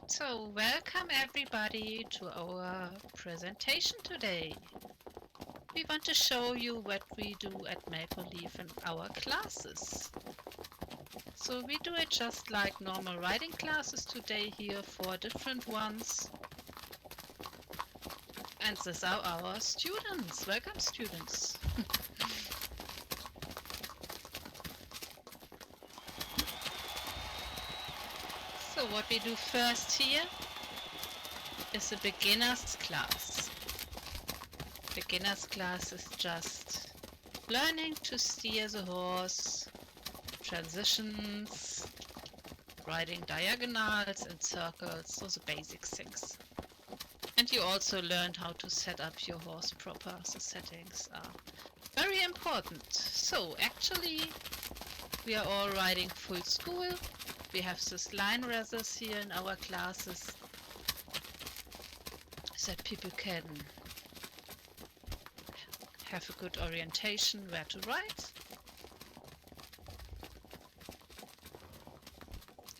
So, welcome everybody to our presentation today. We want to show you what we do at Maple Leaf in our classes. So we do it just like normal writing classes today here, 4 different ones. And these are our students. Welcome students. So what we do first here is a beginner's class. Beginner's class is just learning to steer the horse, transitions, riding diagonals and circles, those are basic things. And you also learned how to set up your horse proper. The settings are very important. So actually we are all riding full school. We have this line rathers here in our classes so that people can have a good orientation where to ride.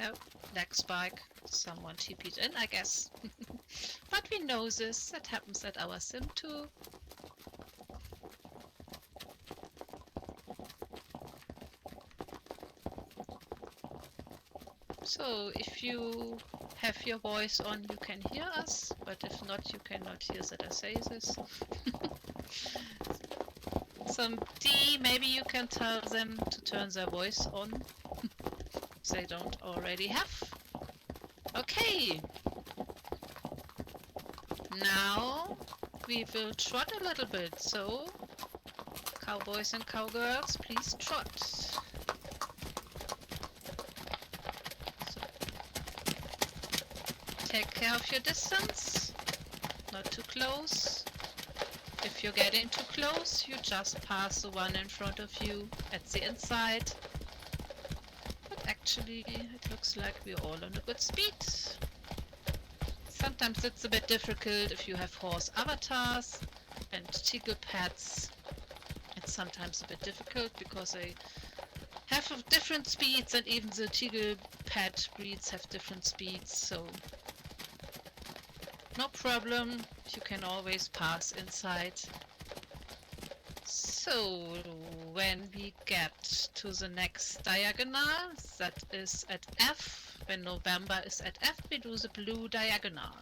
Oh, leg spike. Someone TP'd in, I guess. But we know this. That happens at our sim too. So if you have your voice on, you can hear us, but if not, you cannot hear that I say this. Some D, maybe you can tell them to turn their voice on if they don't already have. Okay. Now we will trot a little bit, so cowboys and cowgirls, please trot. So, take care of your distance, not too close. If you're getting too close, you just pass the one in front of you at the inside. But actually, it looks like we're all on a good speed. Sometimes it's a bit difficult if you have horse avatars and tiggle pads. It's sometimes a bit difficult because they have different speeds, and even the tiggle pad breeds have different speeds, so no problem, you can always pass inside. So when we get to the next diagonal, that is at F, when November is at F, we do the blue diagonal.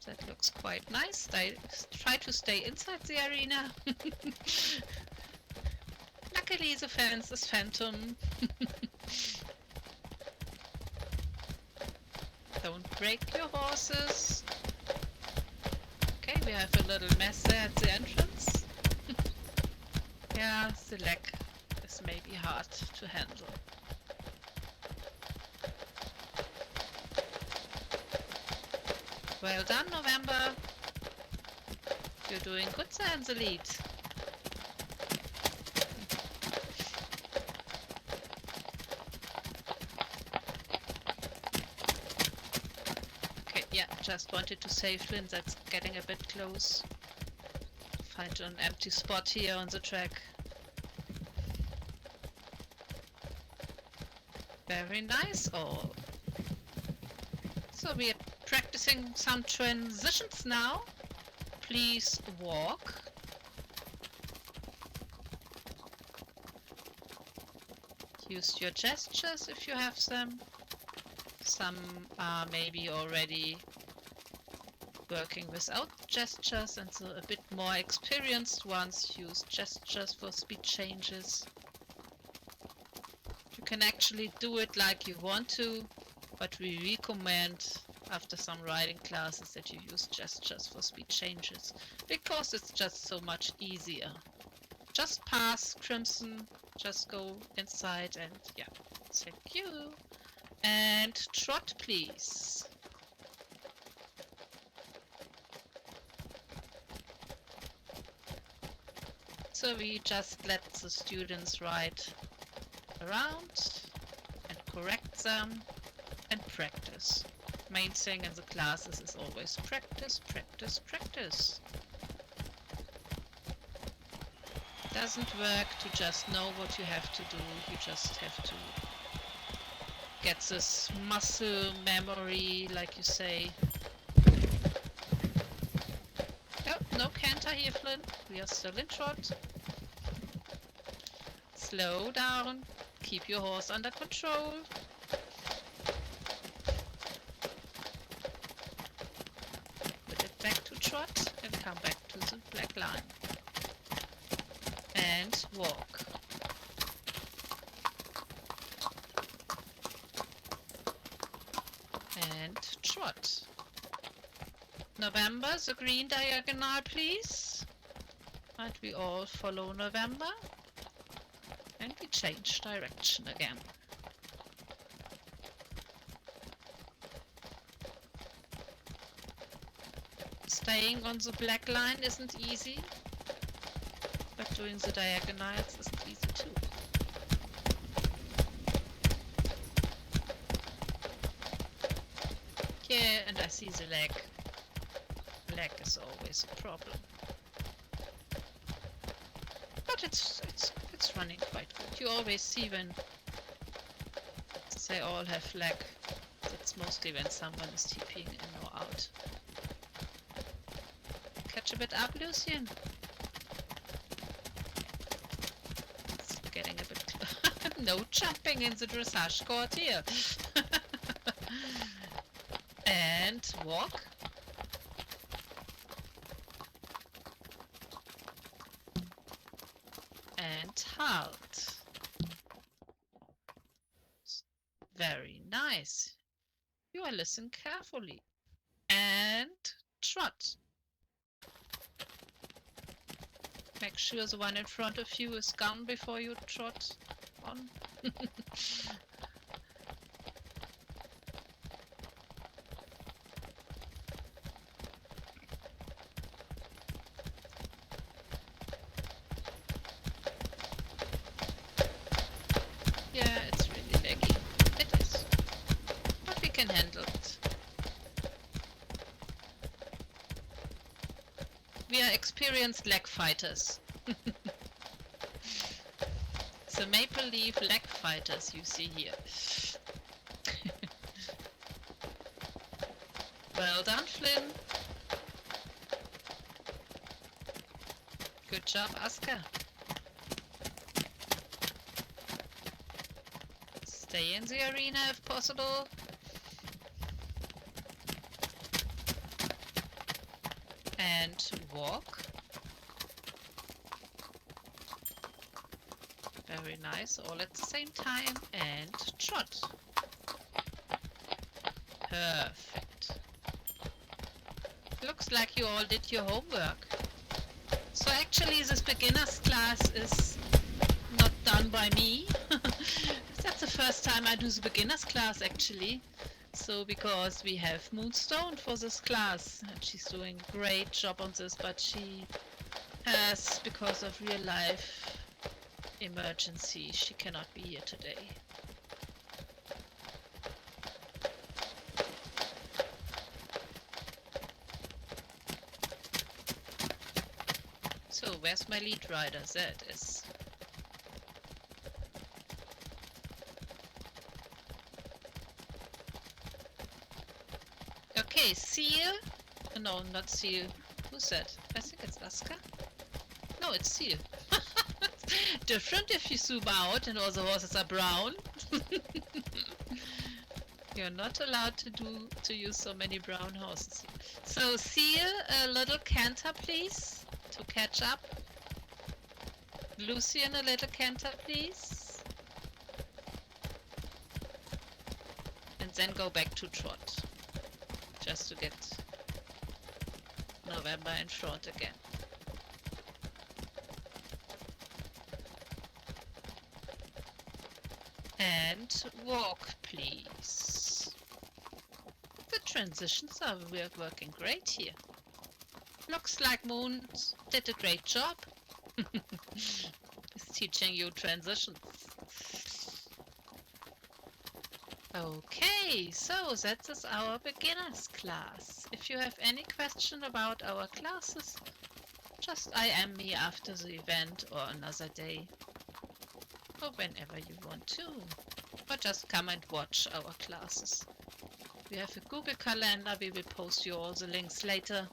That looks quite nice. I try to stay inside the arena. Luckily the fence is phantom. Don't break your horses. Okay, we have a little mess there at the entrance. Yeah, the leg is maybe hard to handle. Well done, November. You're doing good there in the lead. Okay, yeah, just wanted to save Flynn, that's getting a bit close. Find an empty spot here on the track. Very nice all. So we are practicing some transitions now. Please walk. Use your gestures if you have them. Some are maybe already working without gestures, and so a bit more experienced ones use gestures for speed changes. You can actually do it like you want to, but we recommend after some riding classes that you use gestures for speed changes, because it's just so much easier. Just pass Crimson, just go inside, and yeah, thank you. And trot please. So we just let the students ride around and correct them and practice. Main thing in the classes is always practice, practice, practice. Doesn't work to just know what you have to do. You just have to get this muscle memory, like you say. Oh, no canter here, Flynn. We are still in trot. Slow down. Keep your horse under control. Put it back to trot and come back to the black line. And walk. And trot. November, the green diagonal, please. And we all follow November. And we change direction again. Staying on the black line isn't easy, but doing the diagonals isn't easy too. Yeah, and I see the leg. Leg is always a problem. But it's running quite good. You always see when they all have leg. That's mostly when someone is TPing in or out. Catch a bit up, Lucien. It's getting a bit no jumping in the dressage court here. And walk. And halt. Very nice. You are listening carefully. And trot. Make sure the one in front of you is gone before you trot on. Yeah, it's really leggy. It is. But we can handle it. We are experienced leg fighters. The maple leaf leg fighters you see here. Well done, Flynn. Good job, Aska. Stay in the arena if possible. And walk. Very nice, all at the same time. And trot. Perfect. Looks like you all did your homework. So actually this beginner's class is not done by me. That's the first time I do the beginner's class actually. So because we have Moonstone for this class and she's doing a great job on this, but she has, because of real life emergency, she cannot be here today. So where's my lead rider? There it is. Okay, Seal. No, not Seal. Who's that? I think it's Aska. No, it's Seal. Different if you zoom out and all the horses are brown. You're not allowed to use so many brown horses. So Seal, a little canter please to catch up. Lucien, a little canter please. And then go back to trot. Just to get November in front again. And walk, please. The transitions are working great here. Looks like Moon did a great job. He's teaching you transitions. Okay, so that is our beginners class. If you have any question about our classes, Just IM me after the event or another day. Or whenever you want to. Or just come and watch our classes. We have a Google Calendar, we will post you all the links later.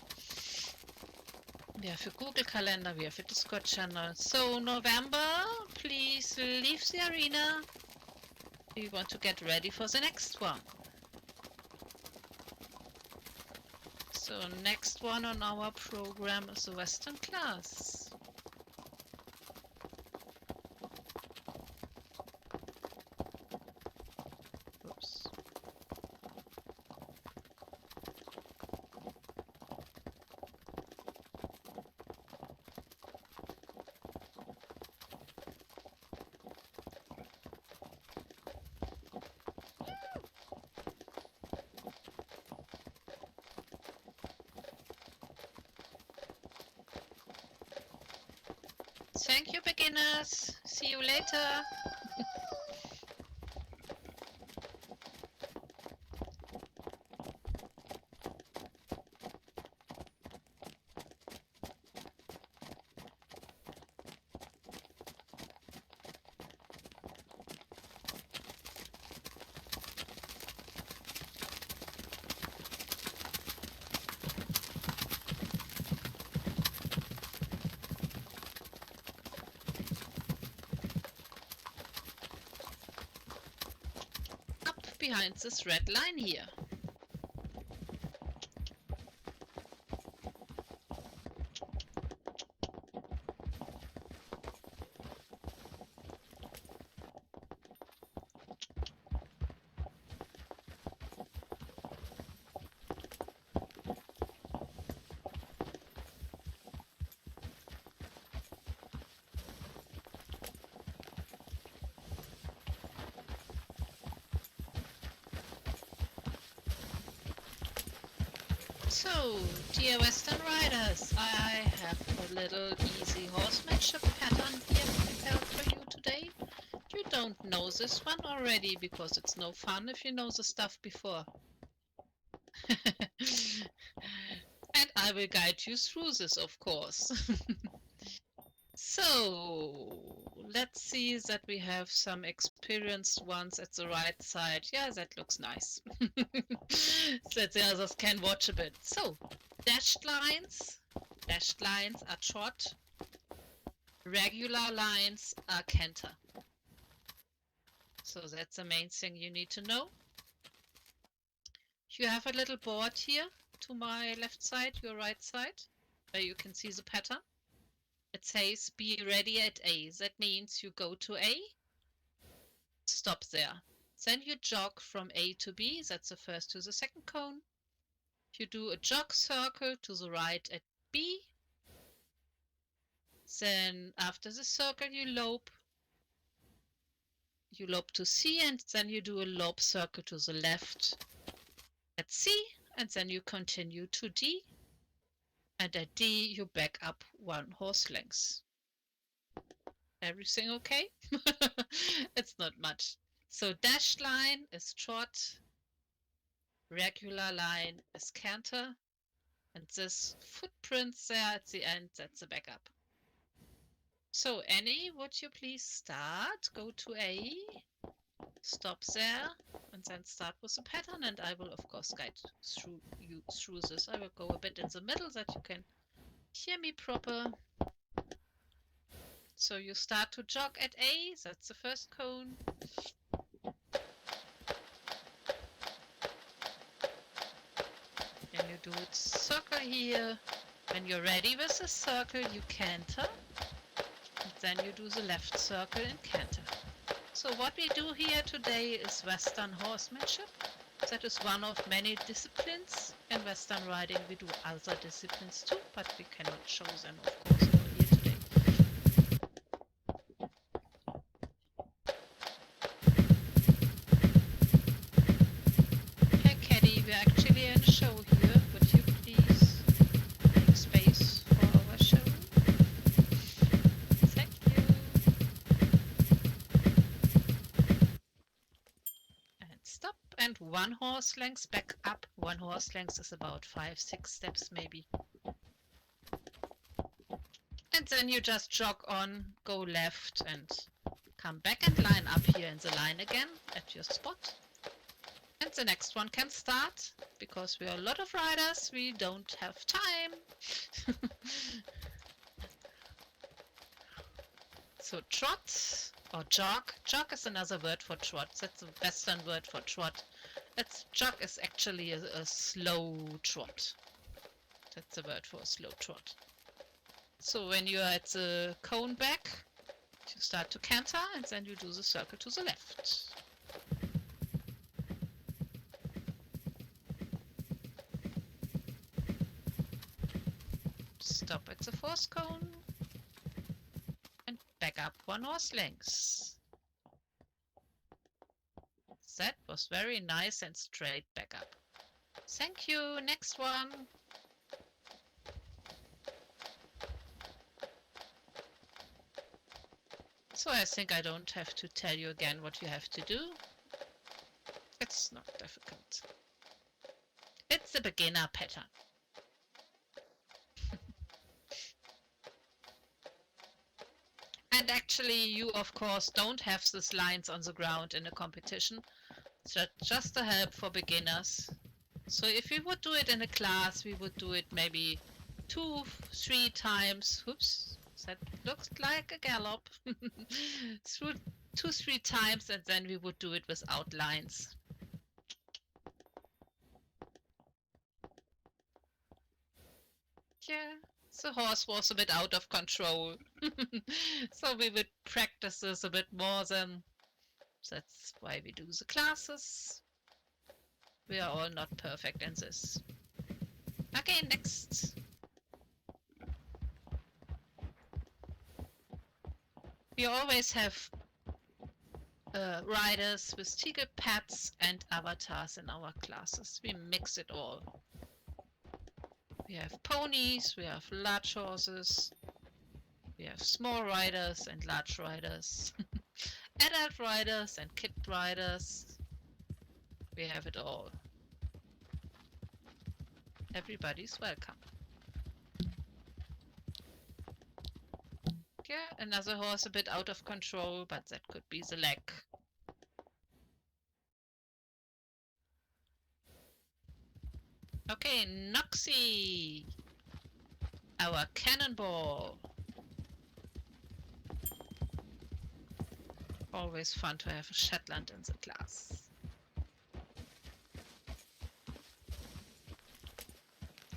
We have a Google Calendar, we have a Discord channel. So November, please leave the arena. We want to get ready for the next one. So next one on our program is the Western class. Oops. Thank you, beginners. See you later. Behind this red line here. So, dear Western riders, I have a little easy horsemanship pattern here prepared for you today. You don't know this one already because it's no fun if you know the stuff before. And I will guide you through this, of course. So, let's see that we have some experienced ones at the right side. Yeah, that looks nice. That the others can watch a bit. So, dashed lines are trot. Regular lines are canter. So that's the main thing you need to know. You have a little board here to my left side, your right side, where you can see the pattern. It says be ready at A. That means you go to A, stop there. Then you jog from A to B. That's the first to the second cone. You do a jog circle to the right at B. Then after the circle you lope to C, and then you do a lope circle to the left at C, and then you continue to D, and at D you back up 1 horse length. Everything okay? It's not much. So dashed line is trot, regular line is canter, and this footprints there at the end, that's the backup. So Annie, would you please start? Go to A, stop there, and then start with the pattern, and I will of course guide you through this. I will go a bit in the middle that you can hear me proper. So you start to jog at A, that's the first cone. And you do a circle here. When you're ready with the circle, you canter. And then you do the left circle and canter. So what we do here today is Western horsemanship. That is one of many disciplines. In Western riding we do other disciplines too, but we cannot show them of course over here today. Hey Caddy, we're actually in a show here. Would you please make space for our show? Thank you. And stop. And 1 horse length back up. 1 horse length is about 5-6 steps maybe. then you just jog on, go left and come back and line up here in the line again at your spot. And the next one can start. Because we are a lot of riders, we don't have time. So trot or jog. Jog is another word for trot. That's a Western word for trot. Jog is actually a slow trot. That's the word for a slow trot. So when you are at the cone back, you start to canter and then you do the circle to the left. Stop at the fourth cone and back up 1 horse length. That was very nice and straight back up. Thank you. Next one. So I think I don't have to tell you again what you have to do. It's not difficult. It's a beginner pattern. And actually you of course don't have these lines on the ground in a competition. It's just a help for beginners. So if we would do it in a class, we would do it maybe 2-3 times. Oops, that looks like a gallop. Through 2-3 times, and then we would do it without lines. Yeah, the horse was a bit out of control. So we would practice this a bit more then. That's why we do the classes. We are all not perfect in this. Okay, next. We always have riders with tiger pads and avatars in our classes. We mix it all. We have ponies, we have large horses, we have small riders and large riders, adult riders and kid riders. We have it all. Everybody's welcome. Yeah, another horse a bit out of control, but that could be the leg. Okay, Noxie! Our cannonball! Always fun to have a Shetland in the class.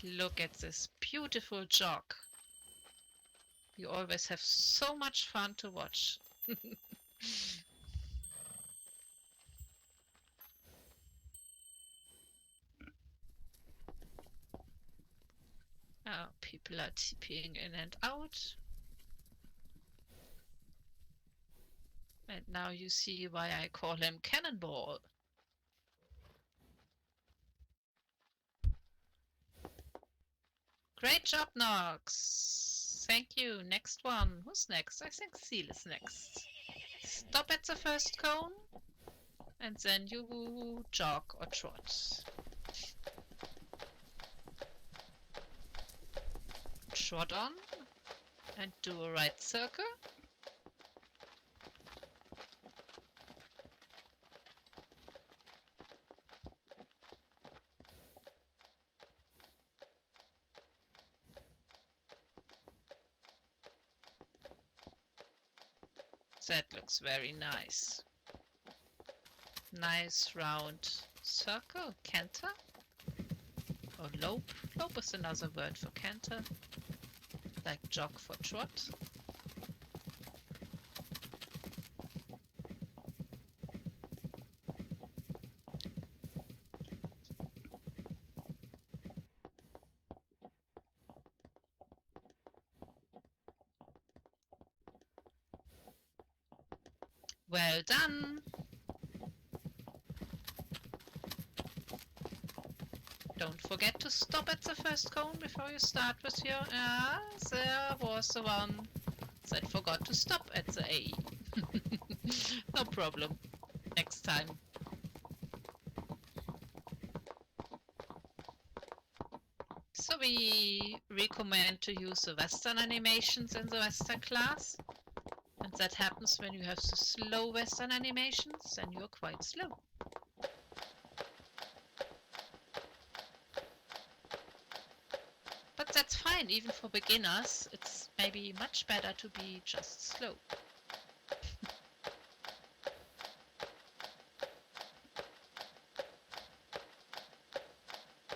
Look at this beautiful jog. You always have so much fun to watch. Oh, people are TPing in and out. And now you see why I call him Cannonball. Great job, Nox. Thank you. Next one. Who's next? I think Seal is next. Stop at the first cone. And then you jog or trot. Trot on. And do a right circle. That looks very nice. Nice round circle, canter, or lope. Lope is another word for canter, like jog for trot. Well done! Don't forget to stop at the first cone before you start with your... Ah, there was the one that forgot to stop at the A. No problem. Next time. So we recommend to use the Western animations in the Western class. And that happens when you have the slow Western animations, then you're quite slow. But that's fine, even for beginners, it's maybe much better to be just slow.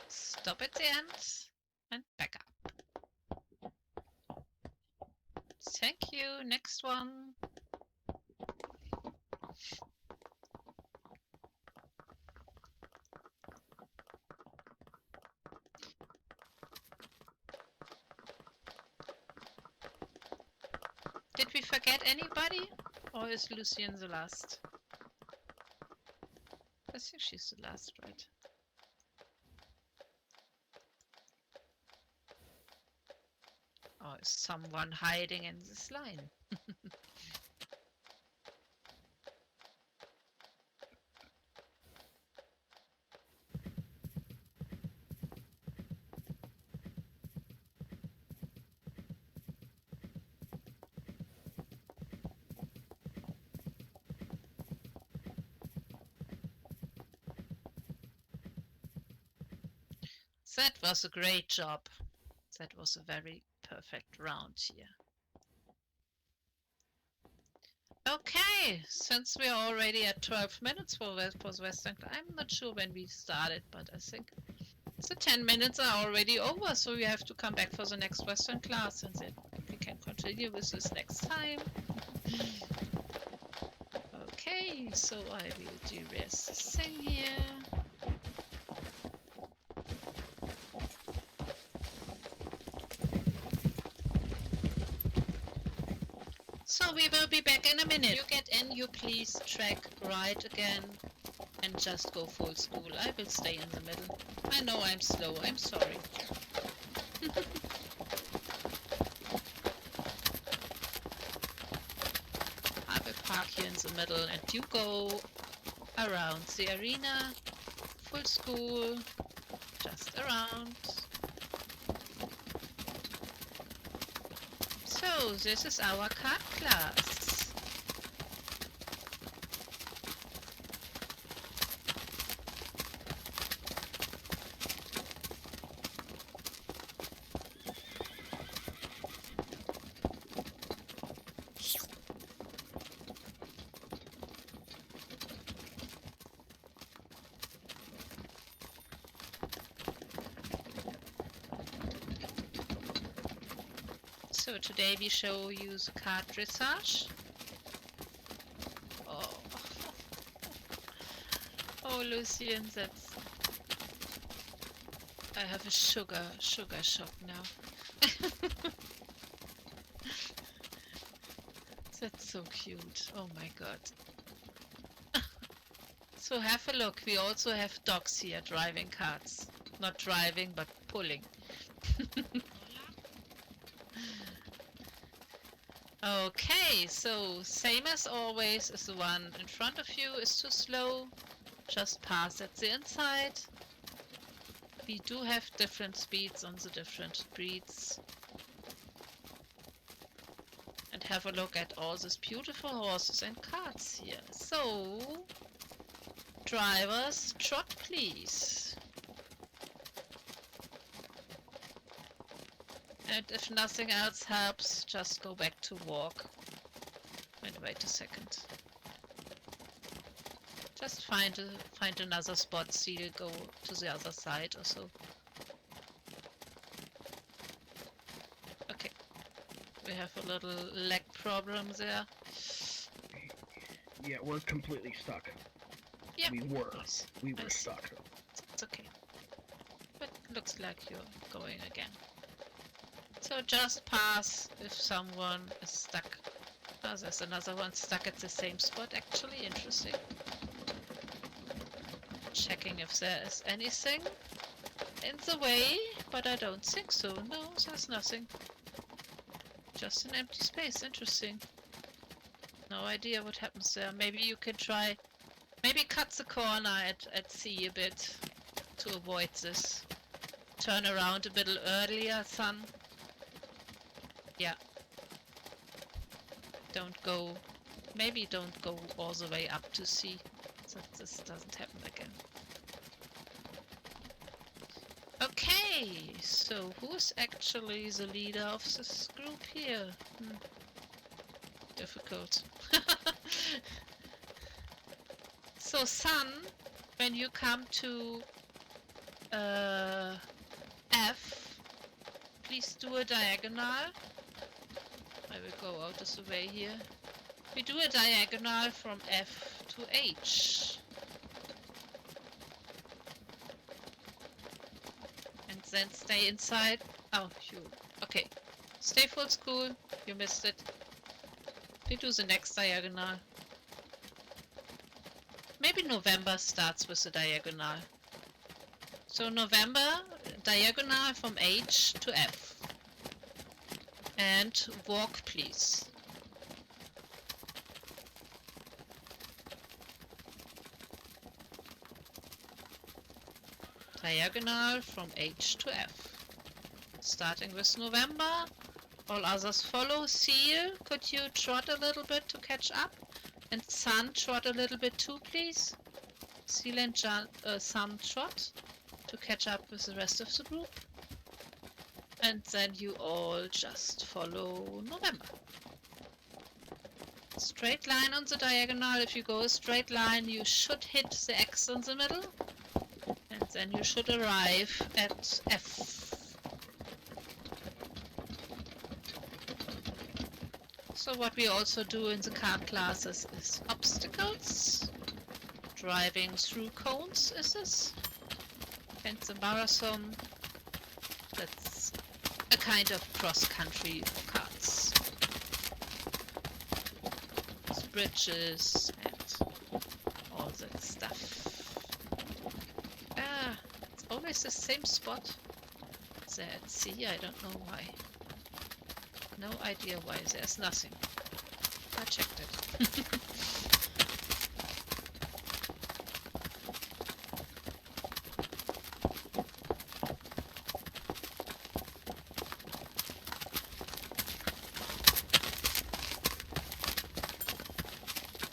Stop at the end and back up. Thank you, next one. Did we forget anybody? Or is Lucien the last? I think she's the last, right? Or is someone hiding in this line? That was a great job. That was a very perfect round here. Okay, since we are already at 12 minutes for the Western, I'm not sure when we started, but I think the 10 minutes are already over, so we have to come back for the next Western class, and then we can continue with this next time. Okay, so I will de-rest this thing here. So we will be back in a minute. You get in, you please track right again and just go full school. I will stay in the middle. I know I'm slow, I'm sorry. I will park here in the middle and you go around the arena, full school, just around. So this is our card class. So today we show you the card dressage. Oh, oh, Lucien, that's. I have a sugar shock now. That's so cute. Oh my god. So have a look. We also have dogs here driving carts. Not driving, but pulling. Okay, so same as always, is the one in front of you is too slow, just pass at the inside. We do have different speeds on the different breeds. And have a look at all these beautiful horses and carts here. So, drivers, trot please. And if nothing else helps, just go back to walk. And wait a second. Just find another spot, see you go to the other side or so. Okay. We have a little leg problem there. Yeah, we're completely stuck. Yep. We were stuck. It's okay. But looks like you're going again. So just pass if someone is stuck. Oh, there's another one stuck at the same spot actually, interesting. Checking if there is anything in the way, but I don't think so. No, there's nothing. Just an empty space, interesting. No idea what happens there. Maybe you can try, maybe cut the corner at C a bit to avoid this. turn around a little earlier, son. Yeah. Don't go... Maybe don't go all the way up to C, so that this doesn't happen again. Okay, so who's actually the leader of this group here? Difficult. So, son, when you come to F, please do a diagonal. I will go out of the way here. We do a diagonal from F to H. And then stay inside. Oh, you... Okay. Stay full school. You missed it. We do the next diagonal. Maybe November starts with the diagonal. So November, diagonal from H to F. And walk, please. Diagonal from H to F. Starting with November. All others follow. Seal, could you trot a little bit to catch up? And Sun, trot a little bit too, please. Seal and Sun, trot to catch up with the rest of the group. And then you all just follow November. Straight line on the diagonal. If you go a straight line, you should hit the X in the middle. And then you should arrive at F. So what we also do in the car classes is obstacles. Driving through cones is this. And the marathon, that's a kind of cross-country carts. There's bridges and all that stuff. Ah, it's always the same spot. There at sea, I don't know why. No idea why, there's nothing. I checked it.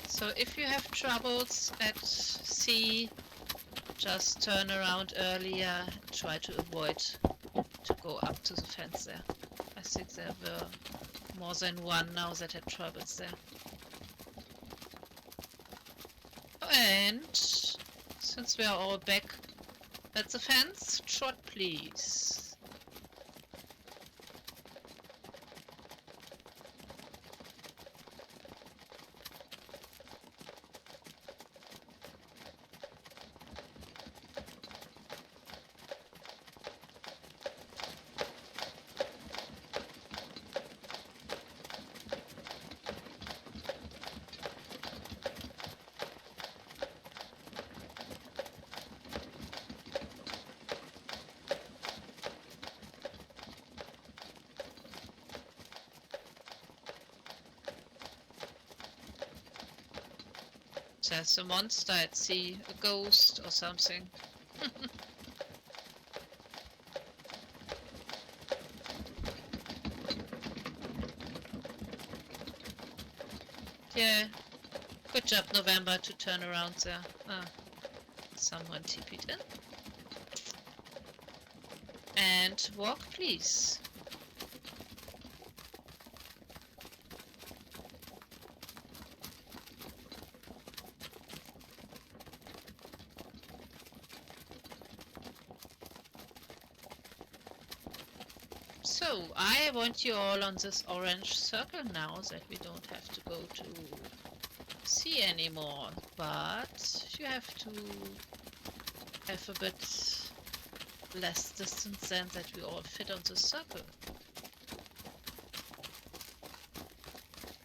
So if you have troubles at sea, just turn around earlier and try to avoid to go up to the fence there. I think there were more than one now that had troubles there. And since we are all back at the fence, trot please. There's a monster at sea, a ghost or something. Yeah, good job November to turn around there. Ah, someone TP'd in. And walk please. So, I want you all on this orange circle now, that we don't have to go to sea anymore, but you have to have a bit less distance than that we all fit on the circle.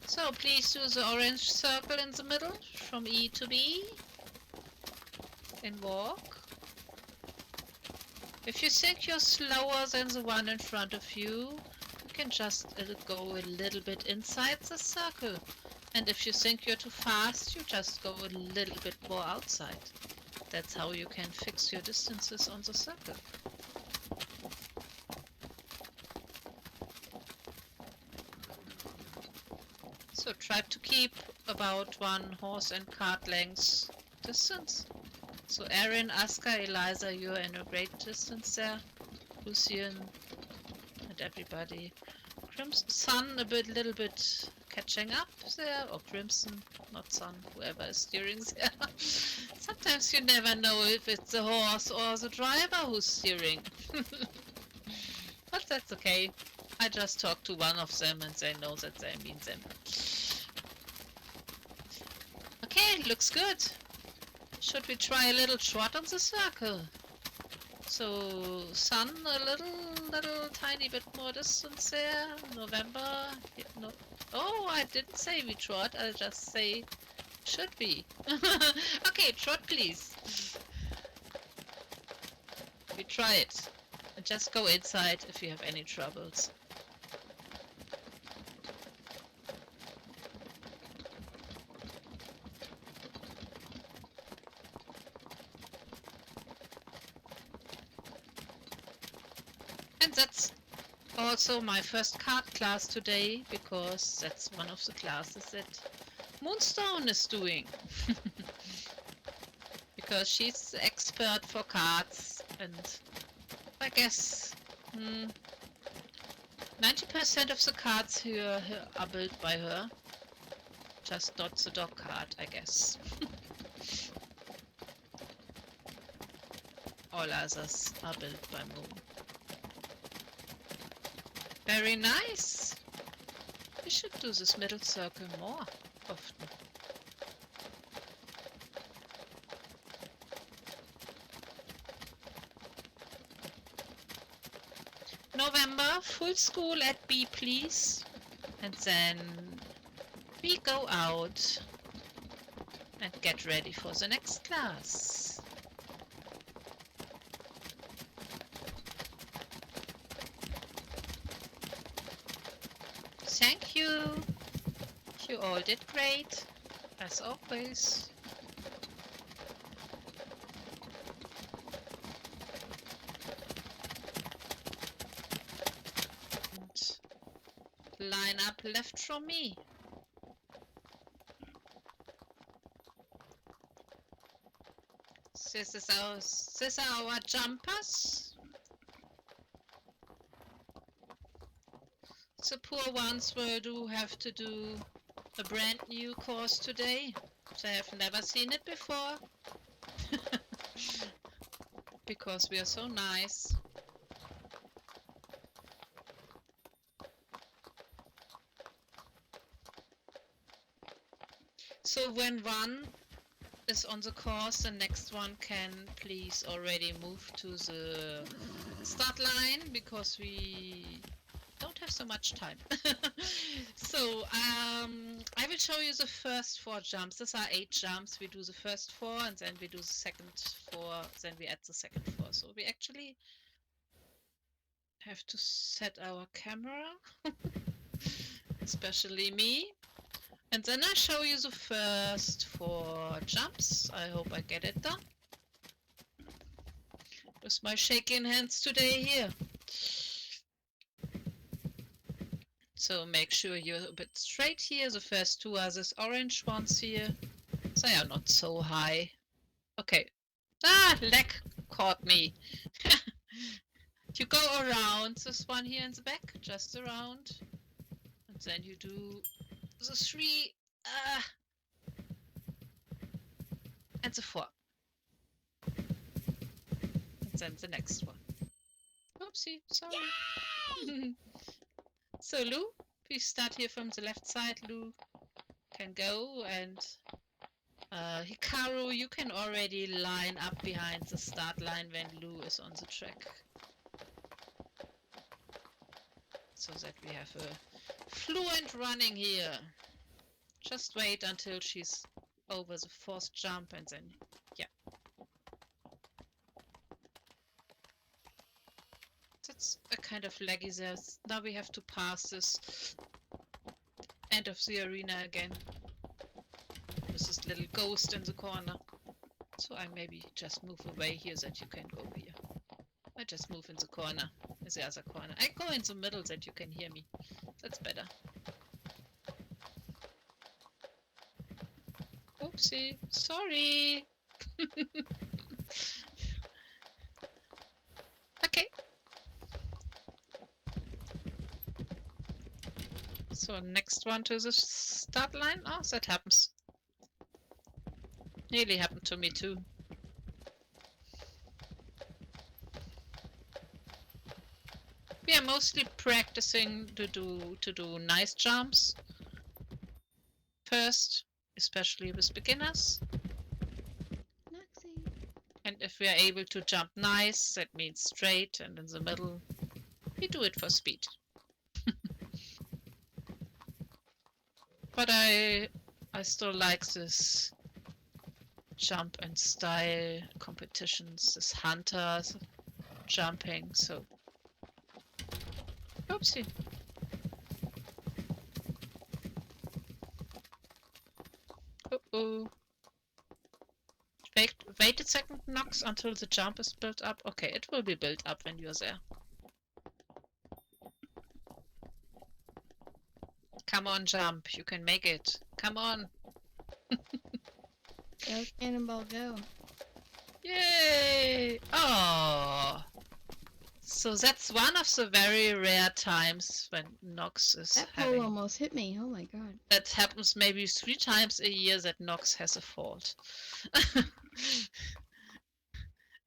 So, please do the orange circle in the middle, from E to B, and walk. If you think you're slower than the one in front of you, you can just go a little bit inside the circle. And if you think you're too fast, you just go a little bit more outside. That's how you can fix your distances on the circle. like to keep about 1 horse and cart length distance. So Erin, Aska, Eliza, you're in a great distance there. Lucian and everybody. Crimson Sun little bit catching up there, or Crimson, not Sun, whoever is steering there. Sometimes you never know if it's the horse or the driver who's steering. But that's okay. I just talk to one of them and they know that they mean them. Okay, looks good. Should we try a little trot on the circle? So, Sun a little tiny bit more distance there. November. No. Oh, I didn't say we trot. I just say should we. Okay, trot please. We try it. And just go inside if you have any troubles. And that's also my first card class today, because that's one of the classes that Moonstone is doing. Because she's the expert for cards, and I guess 90% of the cards here are built by her. Just not the dog card, I guess. All others are built by Moon. Very nice! We should do this middle circle more often. November, full school at B, please. And then we go out and get ready for the next class. Thank you. You all did great, as always. And line up left from me. These are our jumpers. The poor ones will have to do a brand new course today. They have never seen it before. Because we are so nice. So when one is on the course, the next one can please already move to the start line, because we don't have so much time. So I will show you the first 4 jumps. These are 8 jumps. We do the first 4 and then we do the second 4, then we add the second 4. So we actually have to set our camera, especially me. And then I show you the first 4 jumps. I hope I get it done. With my shaking hands today here. So make sure you're a bit straight here. The first 2 are these orange ones here. They are not so high. Okay. Ah, leg caught me. You go around this one here in the back, just around. And then you do the 3, and the 4. And then the next one. Oopsie, sorry. So Lou, we start here from the left side. Lou can go, and Hikaru, you can already line up behind the start line when Lou is on the track. So that we have a fluent running here. Just wait until she's over the 4th jump and then, yeah. That's a kind of laggy there. Now we have to pass this end of the arena again. With this little ghost in the corner. So I maybe just move away here that you can go here. I just move in the corner, in the other corner. I go in the middle that you can hear me. That's better. Oopsie, sorry. Okay. So next one to the start line. Oh, that happens. Nearly happened to me too. We are mostly practicing to do nice jumps first, especially with beginners. Noxie. And if we are able to jump nice, that means straight and in the middle, we do it for speed. But I still like this jump and style competitions, this hunters jumping, so oopsie. Uh-oh. Wait a second, Nox, until the jump is built up. Okay, it will be built up when you're there. Come on, jump. You can make it. Come on. Go, Cannonball, go. Yay! Oh. So that's one of the very rare times when Nox is That pole having... almost hit me. Oh my god. That happens maybe 3 times a year that Nox has a fault.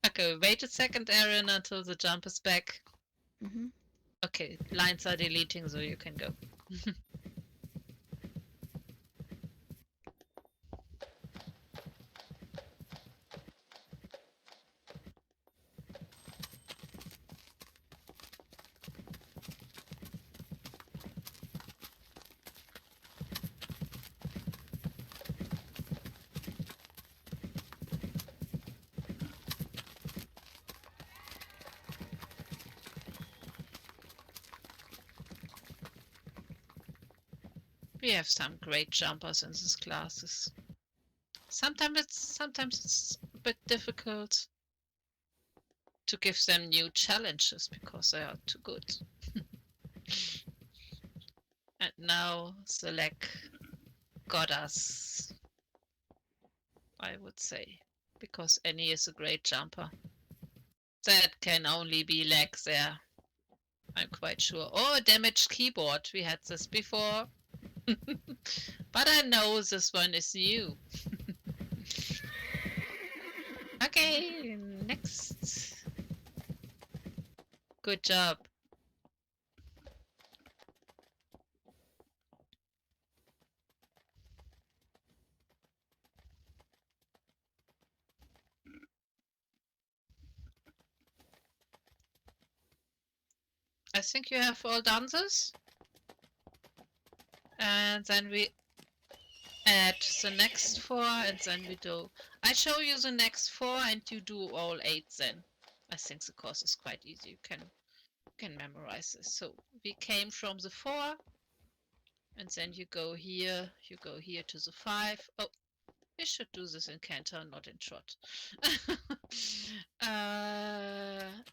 Okay, wait a second, Aaron, until the jump is back. Mm-hmm. Okay, lines are deleting, so you can go. We have some great jumpers in these classes. Sometimes it's a bit difficult to give them new challenges because they are too good. And now the lag got us, I would say, because Annie is a great jumper. That can only be lag there, I'm quite sure. Or a damaged keyboard, we had this before. But I know this one is new. Okay, next. Good job. I think you have all done this. And then we add the next 4 and then we do... I show you the next 4 and you do all 8 then. I think the course is quite easy. You can memorize this. So we came from the 4 and then you go here to the 5. Oh, we should do this in Canter, not in Trot.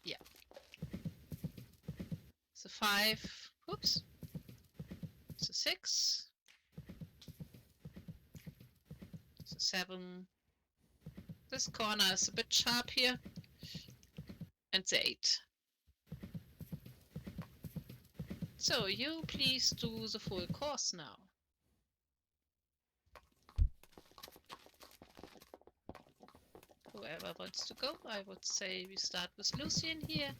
Yeah. The 5, oops. The 6. The 7. This corner is a bit sharp here. And the 8. So you please do the full course now. Whoever wants to go, I would say we start with Lucian here.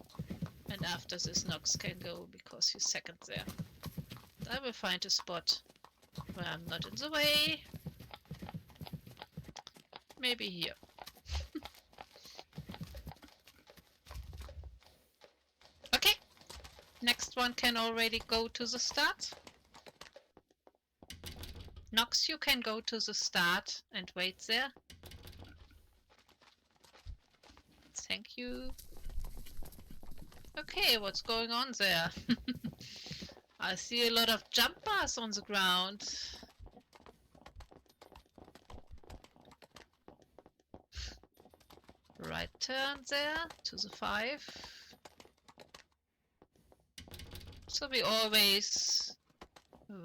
And after this, Nox can go because he's second there. I will find a spot where I'm not in the way. Maybe here. Okay. Next one can already go to the start. Nox, you can go to the start and wait there. Thank you. Okay, what's going on there? I see a lot of jumpers on the ground. Right turn there to the 5. So we always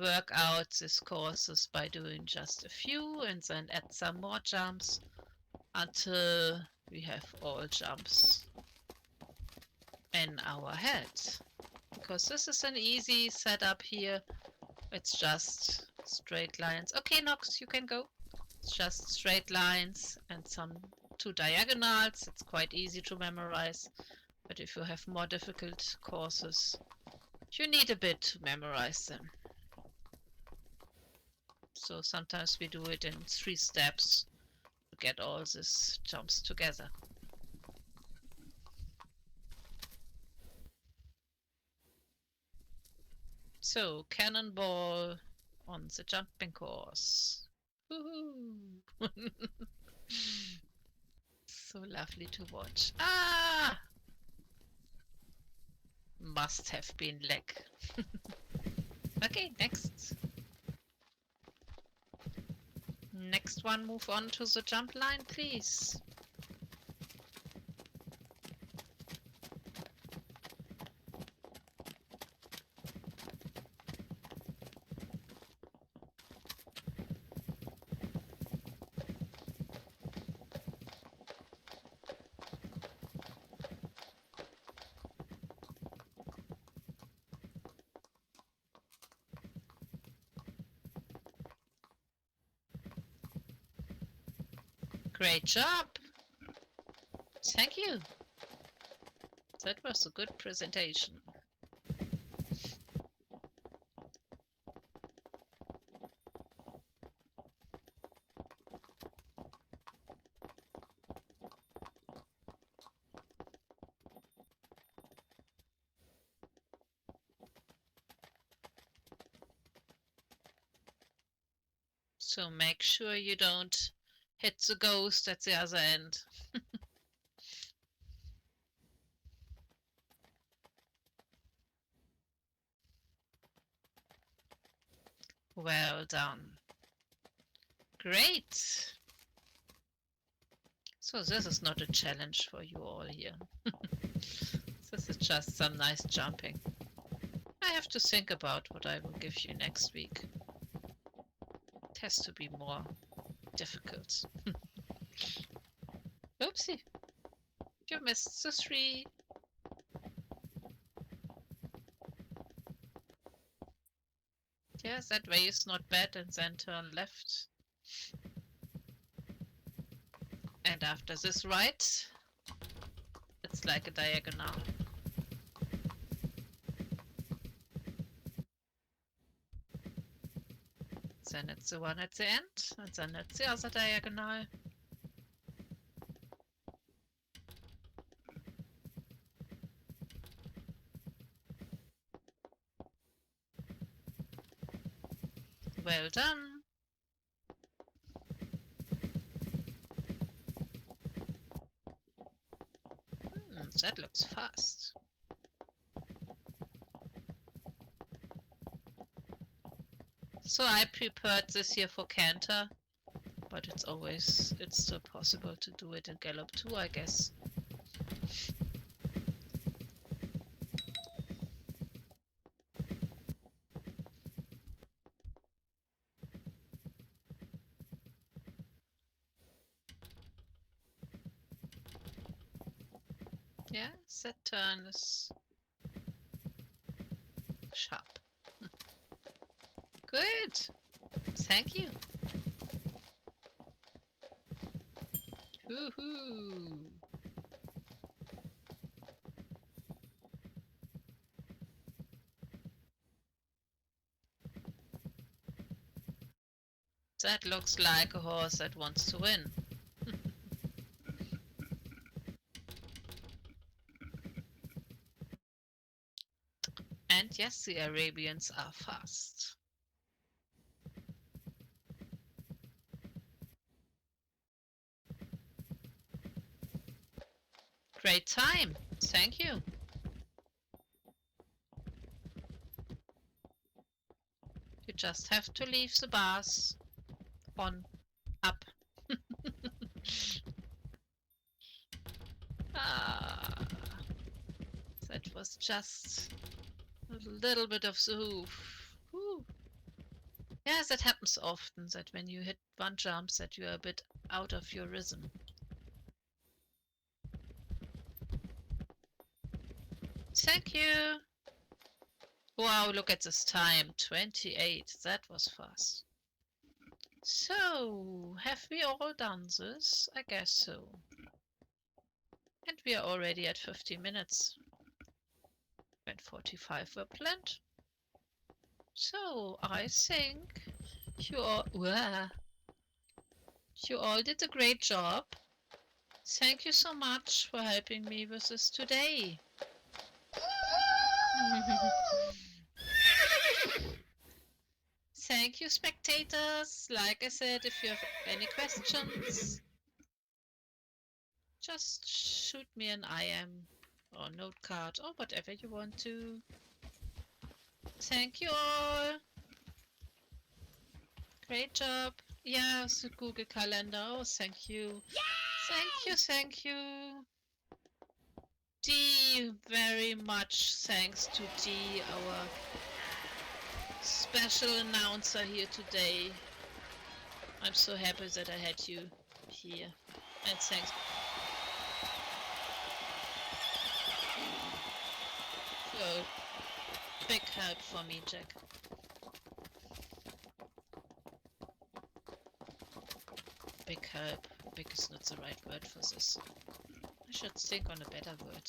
work out these courses by doing just a few and then add some more jumps until we have all jumps in our head. Because this is an easy setup here. It's just straight lines. Okay, Nox, you can go. It's just straight lines and some 2 diagonals. It's quite easy to memorize. But if you have more difficult courses, you need a bit to memorize them. So sometimes we do it in 3 steps to get all these jumps together. So, cannonball on the jumping course. Woohoo! So lovely to watch. Ah! Must have been lag. Okay, next. Next one, move on to the jump line, please. Great job. Thank you. That was a good presentation. So make sure you don't hit the ghost at the other end. Well done. Great. So this is not a challenge for you all here. This is just some nice jumping. I have to think about what I will give you next week. It has to be more difficult. Oopsie. You missed the 3. Yes, that way is not bad, and then turn left. And after this right, it's like a diagonal. Then it's the one at the end, and then it's the other diagonal. Well done. That looks fast. So I prepared this here for canter, but it's still possible to do it in gallop too, I guess. Yeah, that turn is sharp. Good. Thank you. Woohoo! That looks like a horse that wants to win. And yes, the Arabians are fast. Great time. Thank you. You just have to leave the bars on up. That was just a little bit of the hoof. Woo. Yes, that happens often, that when you hit one jump that you are a bit out of your rhythm. Thank you! Wow, look at this time. 28. That was fast. So, have we all done this? I guess so. And we are already at 50 minutes. When 45 were planned. So, I think you all, you all did a great job. Thank you so much for helping me with this today. Thank you, spectators. Like I said, if you have any questions, just shoot me an IM or note card or whatever you want to. Thank you all. Great job. Yeah, the Google Calendar. Oh, thank you. Thank you. D, very much thanks to D, our special announcer here today. I'm so happy that I had you here. And thanks. You're a big help for me, Jack. Big help. Big is not the right word for this. I should think on a better word.